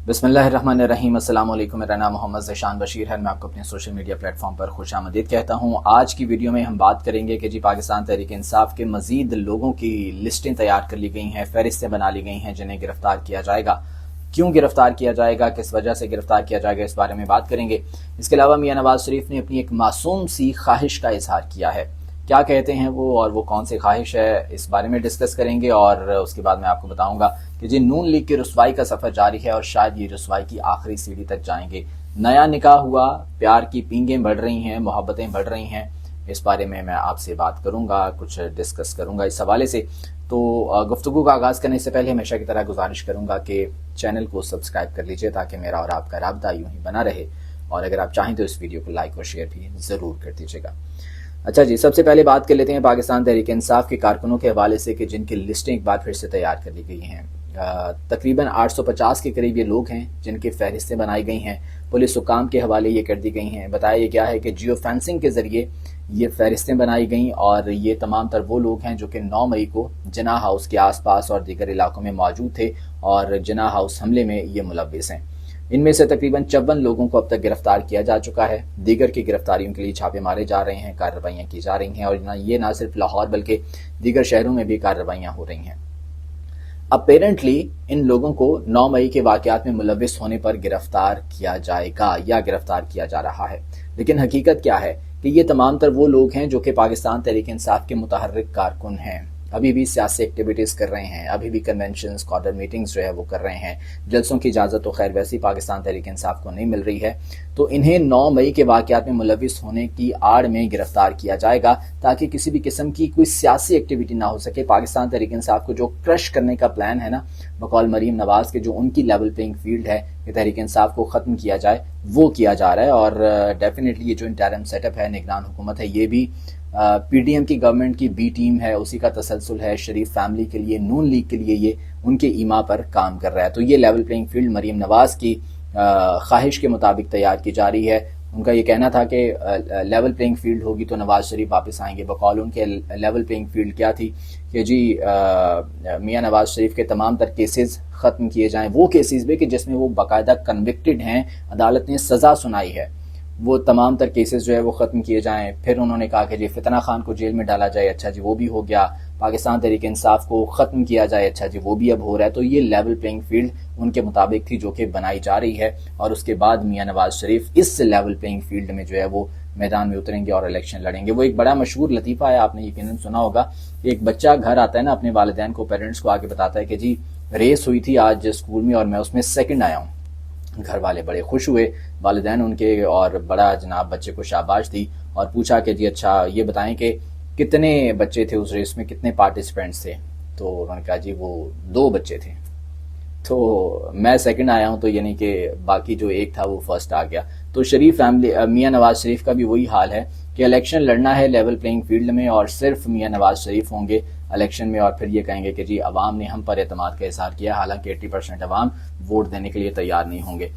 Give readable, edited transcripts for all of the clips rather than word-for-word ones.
بسم اللہ الرحمن الرحیم۔ السلام علیکم، میرا نام محمد ذیشان بشیر ہے، میں آپ کو اپنے سوشل میڈیا پلیٹ فارم پر خوش آمدید کہتا ہوں۔ آج کی ویڈیو میں ہم بات کریں گے کہ پاکستان تحریک انصاف کے مزید لوگوں کی لسٹیں تیار کر لی گئی ہیں، فہرستیں بنا لی گئی ہیں جنہیں گرفتار کیا جائے گا۔ کیوں گرفتار کیا جائے گا، کس وجہ سے گرفتار کیا جائے گا، اس بارے میں بات کریں گے۔ اس کے علاوہ میاں نواز شریف نے اپنی ایک معصوم سی خواہش کا اظہار کیا ہے، کیا کہتے ہیں وہ اور وہ کون سی خواہش ہے، اس بارے میں ڈسکس کریں گے۔ اور اس کے بعد میں آپ کو بتاؤں گا کہ نون لیگ کی رسوائی کا سفر جاری ہے اور شاید یہ رسوائی کی آخری سیڑھی تک جائیں گے۔ نیا نکاح ہوا، پیار کی پینگیں بڑھ رہی ہیں، محبتیں بڑھ رہی ہیں، اس بارے میں آپ سے بات کروں گا، کچھ ڈسکس کروں گا اس حوالے سے۔ تو گفتگو کا آغاز کرنے سے پہلے ہمیشہ کی طرح گزارش کروں گا کہ چینل کو سبسکرائب کر لیجئے تاکہ میرا اور آپ کا رابطہ یوں ہی بنا رہے، اور اگر آپ چاہیں تو اس ویڈیو کو لائک اور شیئر بھی ضرور کر دیجیے گا۔ اچھا سب سے پہلے بات کر لیتے ہیں پاکستان تحریک انصاف کے کارکنوں کے حوالے سے کہ جن کی لسٹیں ایک بار پھر سے تیار کر لی گئی ہیں۔ تقریباً 850 کے قریب یہ لوگ ہیں جن کی فہرستیں بنائی گئی ہیں، پولیس حکام کے حوالے یہ کر دی گئی ہیں۔ بتایا یہ گیا ہے کہ جیو فینسنگ کے ذریعے یہ فہرستیں بنائی گئیں، اور یہ تمام تر وہ لوگ ہیں جو کہ 9 مئی کو جناح ہاؤس کے آس پاس اور دیگر علاقوں میں موجود تھے اور جناح ہاؤس حملے میں یہ ملوث ہیں۔ ان میں سے تقریباً 54 لوگوں کو اب تک گرفتار کیا جا چکا ہے۔ دیگر کی گرفتاریوں کے لیے چھاپے مارے جا رہے ہیں، کارروائیاں کی جا رہی ہیں، اور یہ نہ صرف لاہور بلکہ دیگر شہروں میں بھی کارروائیاں ہو رہی ہیں۔ اپیرنٹلی ان لوگوں کو 9 مئی کے واقعات میں ملوث ہونے پر گرفتار کیا جائے گا یا گرفتار کیا جا رہا ہے، لیکن حقیقت کیا ہے کہ یہ تمام تر وہ لوگ ہیں جو کہ پاکستان تحریک انصاف کے متحرک کارکن ہیں، ابھی بھی سیاسی ایکٹیویٹیز کر رہے ہیں، ابھی بھی کنونشنز، کارڈر میٹنگز جو ہے وہ کر رہے ہیں، جلسوں کی اجازت تو خیر ویسی پاکستان تحریک انصاف کو نہیں مل رہی ہے، تو انہیں 9 مئی کے واقعات میں ملوث ہونے کی آڑ میں گرفتار کیا جائے گا تاکہ کسی بھی قسم کی کوئی سیاسی ایکٹیویٹی نہ ہو سکے۔ پاکستان تحریک انصاف کو جو کرش کرنے کا پلان ہے نا، بقول مریم نواز کے، جو ان کی لیول پلینگ فیلڈ ہے کہ تحریک انصاف کو ختم کیا جائے، وہ کیا جا رہا ہے۔ اور ڈیفینیٹلی یہ جو انٹرم سیٹ اپ ہے، نگران حکومت ہے، یہ بھی پی ڈی ایم کی گورنمنٹ کی بی ٹیم ہے، اسی کا تسلسل ہے۔ شریف فیملی کے لیے، نون لیگ کے لیے یہ ان کے ایما پر کام کر رہا ہے۔ تو یہ level playing field Maryam Nawaz کی خواہش کے مطابق تیار کی جا رہی ہے۔ ان کا یہ کہنا تھا کہ لیول پلینگ فیلڈ ہوگی تو نواز شریف واپس آئیں گے۔ بقول ان کے لیول پلینگ فیلڈ کیا تھی کہ میاں نواز شریف کے تمام تر کیسز ختم کیے جائیں، وہ کیسز بھی کہ جس میں وہ باقاعدہ کنوکٹڈ ہیں، عدالت نے سزا سنائی ہے، وہ تمام تر کیسز جو ہے وہ ختم کیے جائیں۔ پھر انہوں نے کہا کہ فتنہ خان کو جیل میں ڈالا جائے، اچھا وہ بھی ہو گیا۔ پاکستان تحریک انصاف کو ختم کیا جائے، اچھا وہ بھی اب ہو رہا ہے۔ تو یہ لیول پلینگ فیلڈ ان کے مطابق تھی جو کہ بنائی جا رہی ہے، اور اس کے بعد میاں نواز شریف اس لیول پلینگ فیلڈ میں جو ہے وہ میدان میں اتریں گے اور الیکشن لڑیں گے۔ وہ ایک بڑا مشہور لطیفہ ہے، آپ نے یقیناً سنا ہوگا کہ ایک بچہ گھر آتا ہے نا، اپنے والدین کو، پیرنٹس کو آ کے بتاتا ہے کہ ریس ہوئی تھی آج اسکول میں اور میں اس میں سیکنڈ آیا ہوں۔ گھر والے بڑے خوش ہوئے، والدین ان کے، اور بڑا بچے کو شاباش دی اور پوچھا کہ اچھا یہ بتائیں کہ کتنے بچے تھے اس ریس میں، کتنے پارٹیسپینٹس تھے؟ تو انہوں نے کہا وہ 2 بچے تھے، تو میں سیکنڈ آیا ہوں، تو یعنی کہ باقی جو ایک تھا وہ فرسٹ آ گیا۔ تو شریف فیملی، میاں نواز شریف کا بھی وہی حال ہے کہ الیکشن لڑنا ہے لیول پلینگ فیلڈ میں، اور صرف میاں نواز شریف ہوں گے الیکشن میں، اور پھر یہ کہیں گے کہ عوام نے ہم پر اعتماد کا اظہار کیا، حالانکہ 80% عوام ووٹ دینے کے لیے تیار نہیں ہوں گے۔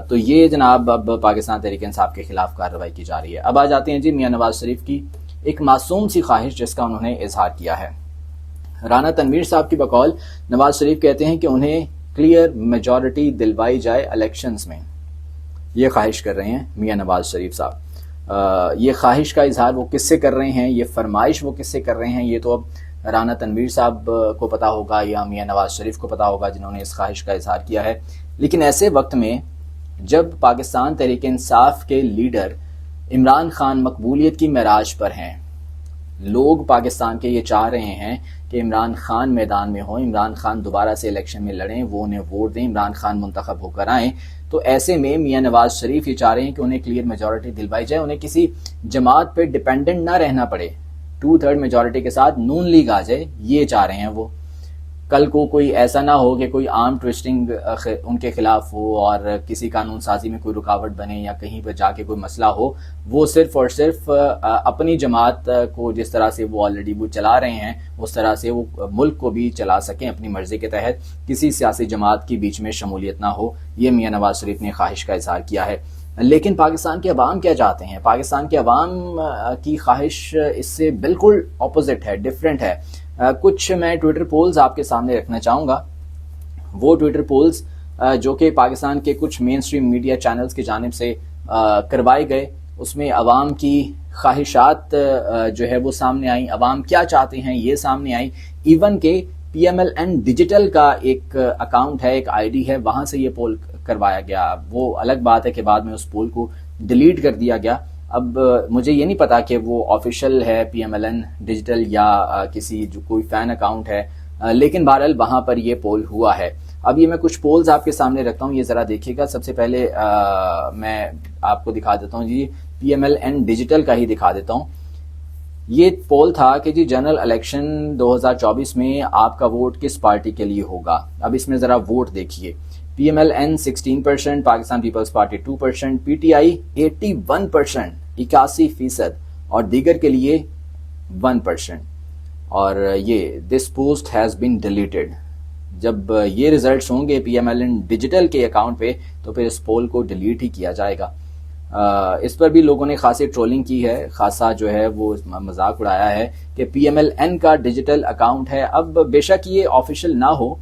تو یہ اب پاکستان تحریک انصاف کے خلاف کارروائی کی جا رہی ہے۔ اب آ جاتے ہیں میاں نواز شریف کی ایک معصوم سی خواہش جس کا انہوں نے اظہار کیا ہے۔ رانا تنویر صاحب کی بقول نواز شریف کہتے ہیں کہ انہیں کلیئر میجورٹی دلوائی جائے الیکشنز میں، یہ خواہش کر رہے ہیں میاں نواز شریف صاحب۔ یہ خواہش کا اظہار وہ کس سے کر رہے ہیں، یہ فرمائش وہ کس سے کر رہے ہیں، یہ تو اب رانا تنویر صاحب کو پتا ہوگا یا میاں نواز شریف کو پتا ہوگا جنہوں نے اس خواہش کا اظہار کیا ہے۔ لیکن ایسے وقت میں جب پاکستان تحریک انصاف کے لیڈر عمران خان مقبولیت کی معراج پر ہیں، لوگ پاکستان کے یہ چاہ رہے ہیں کہ عمران خان میدان میں ہوں، عمران خان دوبارہ سے الیکشن میں لڑیں، وہ انہیں ووٹ دیں، عمران خان منتخب ہو کر آئیں، تو ایسے میں میاں نواز شریف یہ چاہ رہے ہیں کہ انہیں کلیئر میجورٹی دلوائی جائے، انہیں کسی جماعت پہ ڈیپینڈنٹ نہ رہنا پڑے، 2/3 میجورٹی کے ساتھ نون لیگ آ جائے، یہ چاہ رہے ہیں وہ۔ کل کو کوئی ایسا نہ ہو کہ کوئی آرم ٹویسٹنگ ان کے خلاف ہو اور کسی قانون سازی میں کوئی رکاوٹ بنے یا کہیں پہ جا کے کوئی مسئلہ ہو، وہ صرف اور صرف اپنی جماعت کو جس طرح سے وہ آلریڈی وہ چلا رہے ہیں اس طرح سے وہ ملک کو بھی چلا سکیں اپنی مرضی کے تحت، کسی سیاسی جماعت کی بیچ میں شمولیت نہ ہو۔ یہ میاں نواز شریف نے خواہش کا اظہار کیا ہے۔ لیکن پاکستان کے عوام کیا چاہتے ہیں؟ پاکستان کے عوام کی خواہش اس سے بالکل اپوزٹ ہے، ڈیفرنٹ ہے۔ کچھ میں ٹویٹر پولز آپ کے سامنے رکھنا چاہوں گا۔ وہ ٹویٹر پولز جو کہ پاکستان کے کچھ مین اسٹریم میڈیا چینلز کی جانب سے کروائے گئے، اس میں عوام کی خواہشات جو ہے وہ سامنے آئیں، عوام کیا چاہتے ہیں یہ سامنے آئی. ایون کہ P M L N digital کا ایک اکاؤنٹ ہے، ایک آئی ڈی ہے، وہاں سے یہ پول کروایا گیا. وہ الگ بات ہے کہ بعد میں اس پول کو ڈیلیٹ کر دیا گیا. اب مجھے یہ نہیں پتا کہ وہ آفیشیل ہے P M L N digital یا کسی جو کوئی فین اکاؤنٹ ہے، لیکن بہرحال وہاں پر یہ پول ہوا ہے. اب یہ میں کچھ پولز آپ کے سامنے رکھتا ہوں، یہ ذرا دیکھیے گا. سب سے پہلے میں آپ کو دکھا دیتا ہوں جی، P M L N digital کا ہی دکھا دیتا ہوں. یہ پول تھا کہ جی جنرل الیکشن 2024 میں آپ کا ووٹ کس پارٹی کے لیے ہوگا. اب اس میں ذرا ووٹ دیکھیے. P M L N 16%، Pakistan Peoples Party 2%، P T I 81%، 81%، اور دیگر کے لیے 1%. اور یہ this post has been deleted. جب یہ ریزلٹس ہوں گے P M L N digital کے اکاؤنٹ پہ تو پھر اس پول کو ڈیلیٹ ہی کیا جائے گا. اس پر بھی لوگوں نے خاصی ٹرولنگ کی ہے، خاصا جو ہے وہ مذاق اڑایا ہے کہ پی ایم ایل این کا ڈیجیٹل اکاؤنٹ ہے. اب بے شک یہ آفیشیل نہ ہو،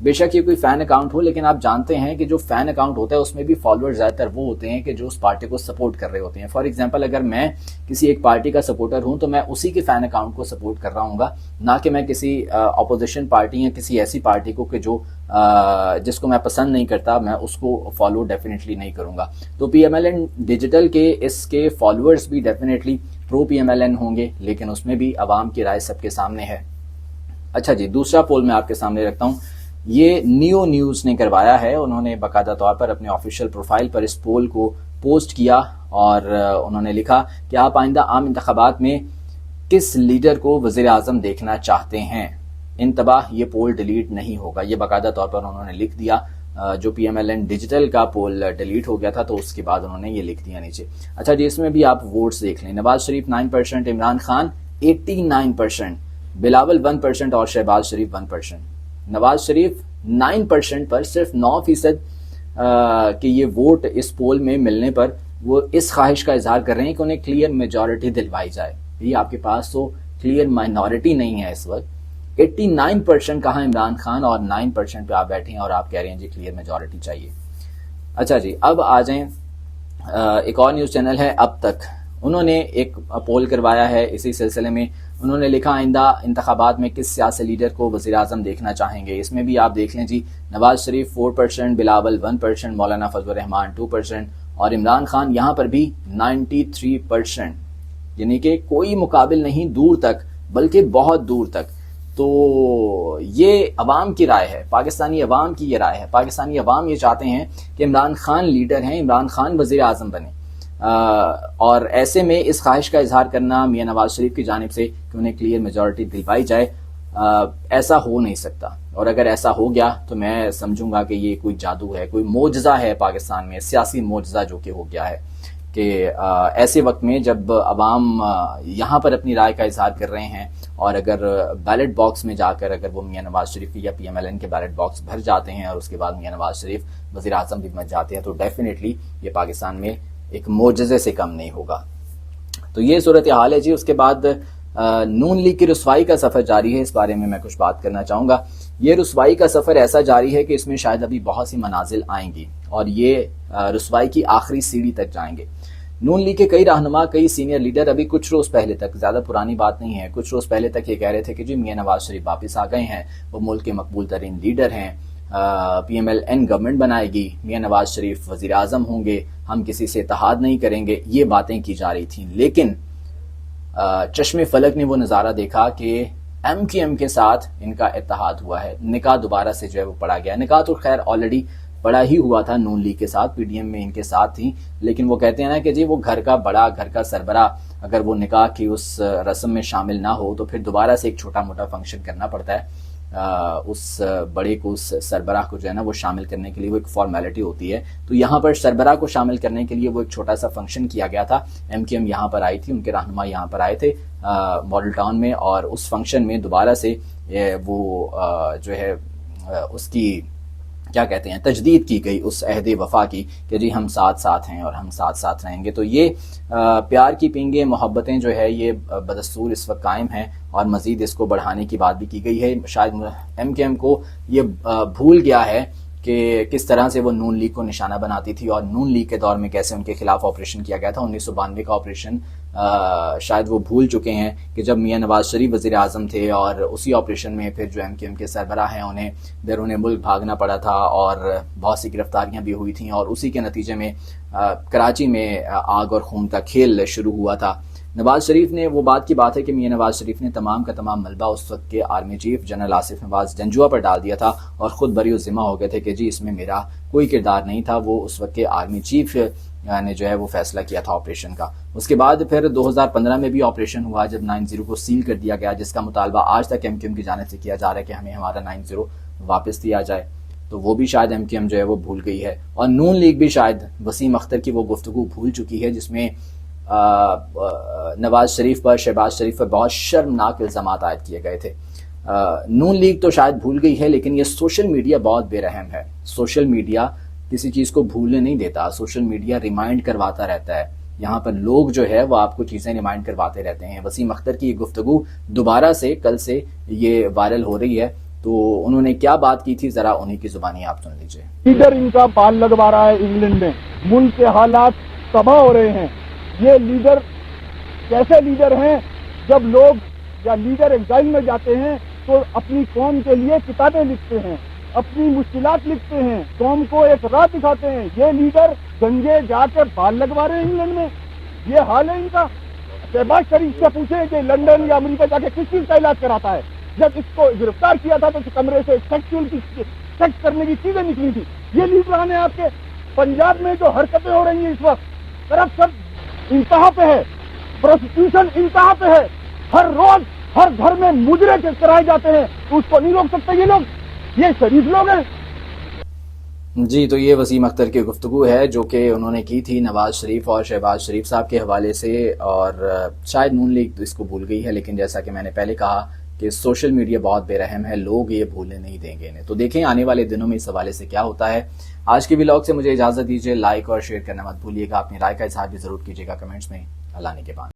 بے شک یہ کوئی فین اکاؤنٹ ہو، لیکن آپ جانتے ہیں کہ جو فین اکاؤنٹ ہوتا ہے اس میں بھی فالوور زیادہ تر وہ ہوتے ہیں کہ جو اس پارٹی کو سپورٹ کر رہے ہوتے ہیں. فار ایگزامپل اگر میں کسی ایک پارٹی کا سپورٹر ہوں تو میں اسی کے فین اکاؤنٹ کو سپورٹ کر رہا ہوں گا، نہ کہ میں کسی اپوزیشن پارٹی یا کسی ایسی پارٹی کو کہ جو جس کو میں پسند نہیں کرتا میں اس کو فالو ڈیفینیٹلی نہیں کروں گا. تو P M L N digital کے اس کے فالوورز بھی definitely pro P M L N ہوں گے، لیکن اس میں بھی عوام کی رائے سب کے سامنے ہے. اچھا جی، دوسرا پول میں آپ کے سامنے رکھتا ہوں. یہ نیو نیوز نے کروایا ہے. انہوں نے باقاعدہ طور پر اپنے آفیشیل پروفائل پر اس پول کو پوسٹ کیا اور انہوں نے لکھا کہ آپ آئندہ عام انتخابات میں کس لیڈر کو وزیر اعظم دیکھنا چاہتے ہیں. انتباہ، یہ پول ڈیلیٹ نہیں ہوگا. یہ باقاعدہ طور پر انہوں نے لکھ دیا. جو P M L N digital کا پول ڈیلیٹ ہو گیا تھا تو اس کے بعد انہوں نے یہ لکھ دیا نیچے. اچھا جی، اس میں بھی آپ ووٹس دیکھ لیں. نواز شریف 9%، عمران خان 89%، بلاول 1% اور شہباز شریف 1%. نواز شریف 9% پر صرف 9% کہ یہ ووٹ اس پول میں ملنے پر وہ اس خواہش کا اظہار کر رہے ہیں کہ انہیں کلیئر میجورٹی دلوائی جائے. یہ آپ کے پاس تو کلیئر مائنورٹی نہیں ہے اس وقت. 89% کہاں عمران خان اور 9% پہ آپ بیٹھے ہیں اور آپ کہہ رہے ہیں جی کلیئر میجورٹی چاہیے. اچھا جی، اب آ جائیں. ایک اور نیوز چینل ہے اب تک، انہوں نے ایک پول کروایا ہے اسی سلسلے میں. انہوں نے لکھا آئندہ انتخابات میں کس سیاسی لیڈر کو وزیر اعظم دیکھنا چاہیں گے. اس میں بھی آپ دیکھ لیں جی، نواز شریف 4%، بلاول 1%، مولانا فضل الرحمان 2% اور عمران خان یہاں پر بھی 93%. یعنی کہ کوئی مقابل نہیں دور تک، بلکہ بہت دور تک. تو یہ عوام کی رائے ہے، پاکستانی عوام کی یہ رائے ہے. پاکستانی عوام یہ چاہتے ہیں کہ عمران خان لیڈر ہیں، عمران خان وزیر اعظم بنے. اور ایسے میں اس خواہش کا اظہار کرنا میاں نواز شریف کی جانب سے کہ انہیں کلیئر میجورٹی دلوائی جائے، ایسا ہو نہیں سکتا. اور اگر ایسا ہو گیا تو میں سمجھوں گا کہ یہ کوئی جادو ہے، کوئی معجزہ ہے پاکستان میں، سیاسی معجزہ جو کہ ہو گیا ہے کہ ایسے وقت میں جب عوام یہاں پر اپنی رائے کا اظہار کر رہے ہیں اور اگر بیلٹ باکس میں جا کر اگر وہ میاں نواز شریف یا پی ایم ایل این کے بیلٹ باکس بھر جاتے ہیں اور اس کے بعد میاں نواز شریف وزیر اعظم بھی بن جاتے ہیں تو ڈیفینیٹلی یہ پاکستان میں ایک معجزے سے کم نہیں ہوگا. تو یہ صورتحال ہے جی. اس کے بعد نون لیگ کی رسوائی کا سفر جاری ہے، اس بارے میں کچھ بات کرنا چاہوں گا. یہ رسوائی کا سفر ایسا جاری ہے کہ اس میں شاید ابھی بہت سی منازل آئیں گی اور یہ رسوائی کی آخری سیڑھی تک جائیں گے. نون لیگ کے کئی رہنما، کئی سینئر لیڈر ابھی کچھ روز پہلے تک، زیادہ پرانی بات نہیں ہے، کچھ روز پہلے تک یہ کہہ رہے تھے کہ جی میاں نواز شریف واپس آ گئے ہیں، وہ ملک کے مقبول ترین لیڈر ہیں، P M L N government بنائے گی، میاں نواز شریف وزیر اعظم ہوں گے، ہم کسی سے اتحاد نہیں کریں گے. یہ باتیں کی جا رہی تھیں، لیکن چشم فلک نے وہ نظارہ دیکھا کہ ایم کیو ایم کے ساتھ ان کا اتحاد ہوا ہے. نکاح دوبارہ سے جو ہے وہ پڑا گیا. نکاح تو خیر آلریڈی پڑا ہی ہوا تھا نون لیگ کے ساتھ، پی ڈی ایم میں ان کے ساتھ تھی، لیکن وہ کہتے ہیں نا کہ جی وہ گھر کا بڑا، گھر کا سربراہ اگر وہ نکاح کی اس رسم میں شامل نہ ہو تو پھر دوبارہ سے ایک چھوٹا موٹا فنکشن کرنا پڑتا ہے. اس بڑے کو، اس سربراہ کو جو ہے نا وہ شامل کرنے کے لیے وہ ایک فارمیلٹی ہوتی ہے. تو یہاں پر سربراہ کو شامل کرنے کے لیے وہ ایک چھوٹا سا فنکشن کیا گیا تھا. ایم کیو ایم یہاں پر آئی تھی، ان کے رہنما یہاں پر آئے تھے ماڈل ٹاؤن میں، اور اس فنکشن میں دوبارہ سے وہ جو ہے اس کی کیا کہتے ہیں تجدید کی گئی اس عہد وفا کی کہ جی ہم ساتھ ساتھ ہیں اور ہم ساتھ ساتھ رہیں گے. تو یہ پیار کی پینگیں، محبتیں جو ہے یہ بدستور اس وقت قائم ہیں اور مزید اس کو بڑھانے کی بات بھی کی گئی ہے. شاید ایم کیو ایم کو یہ بھول گیا ہے کہ کس طرح سے وہ نون لیگ کو نشانہ بناتی تھی اور نون لیگ کے دور میں کیسے ان کے خلاف آپریشن کیا گیا تھا 1992 کا آپریشن شاید وہ بھول چکے ہیں کہ جب میاں نواز شریف وزیر اعظم تھے اور اسی آپریشن میں پھر جو MQM کے سربراہ ہیں انہیں بیرون ملک بھاگنا پڑا تھا اور بہت سی گرفتاریاں بھی ہوئی تھیں اور اسی کے نتیجے میں کراچی میں آگ اور خون کا کھیل شروع ہوا تھا. نواز شریف نے وہ بات کی بات ہے کہ میاں نواز شریف نے تمام کا تمام ملبہ اس وقت کے آرمی چیف جنرل آصف نواز جنجوعہ پر ڈال دیا تھا اور خود بری ذمہ ہو گئے تھے کہ جی اس میں میرا کوئی کردار نہیں تھا. وہ اس وقت کے آرمی چیف نے جو ہے وہ فیصلہ کیا تھا آپریشن کا. اس کے بعد پھر 2015 میں بھی آپریشن ہوا جب 90 کو سیل کر دیا گیا جس کا مطالبہ آج تک MQM کی جانب سے کیا جا رہا ہے کہ ہمیں ہمارا 90 واپس دیا جائے. تو وہ بھی شاید MQM جو ہے وہ بھول گئی ہے اور نون لیگ بھی شاید وسیم اختر کی وہ گفتگو بھول چکی ہے جس میں نواز شریف پر شہباز شریف پر بہت شرمناک الزامات عائد کیے گئے تھے. نون لیگ تو شاید بھول گئی ہے لیکن یہ سوشل میڈیا بہت بے رحم ہے. سوشل میڈیا کسی چیز کو بھولنے نہیں دیتا, سوشل میڈیا ریمائنڈ کرواتا رہتا ہے. یہاں پر لوگ جو ہے وہ آپ کو چیزیں ریمائنڈ کرواتے رہتے ہیں. وسیم اختر کی یہ گفتگو دوبارہ سے کل سے یہ وائرل ہو رہی ہے تو انہوں نے کیا بات کی تھی ذرا انہی کی زبانی آپ سن لیجئے. لیڈر ان کا بال لگوا رہا ہے انگلینڈ میں, ملک کے حالات تباہ ہو رہے ہیں. یہ لیڈر کیسے لیڈر ہیں جب لوگ یا لیڈر ایگزائل میں جاتے ہیں تو اپنی قوم کے لیے کتابیں لکھتے ہیں, اپنی مشکلات لکھتے ہیں, قوم کو ایک راہ دکھاتے ہیں. یہ لیڈر گنجے جا کے بال لگوا رہے ہیں انگلینڈ میں, یہ حال ہے ان کا. شہباز شریف سے پوچھیں کہ لندن یا امریکہ جا کے کس چیز کا علاج کراتا ہے. جب اس کو گرفتار کیا تھا تو اس کمرے سے سیکس کرنے کی چیزیں نکلی تھی. یہ لیڈران ہیں آپ کے. پنجاب میں جو حرکتیں ہو رہی ہیں اس وقت, کرپشن انتہا پہ ہے, پروسیکیوشن انتہا پہ ہے, ہر روز ہر گھر میں مجرے کرائے جاتے ہیں, تو اس کو نہیں روک سکتے یہ لوگ. یہ شریف لوگ ہیں. جی تو یہ وسیم اختر کی گفتگو ہے جو کہ انہوں نے کی تھی نواز شریف اور شہباز شریف صاحب کے حوالے سے, اور شاید نون لیگ اس کو بھول گئی ہے لیکن جیسا کہ میں نے پہلے کہا کہ سوشل میڈیا بہت بے رحم ہے, لوگ یہ بھولنے نہیں دیں گے انہیں. تو دیکھیں آنے والے دنوں میں اس حوالے سے کیا ہوتا ہے. آج کے ولاگ سے مجھے اجازت دیجیے, لائک اور شیئر کرنا مت بھولیے گا, اپنی رائے کا اظہار بھی ضرور کیجیے گا کمنٹس میں. اللہ نے کے بعد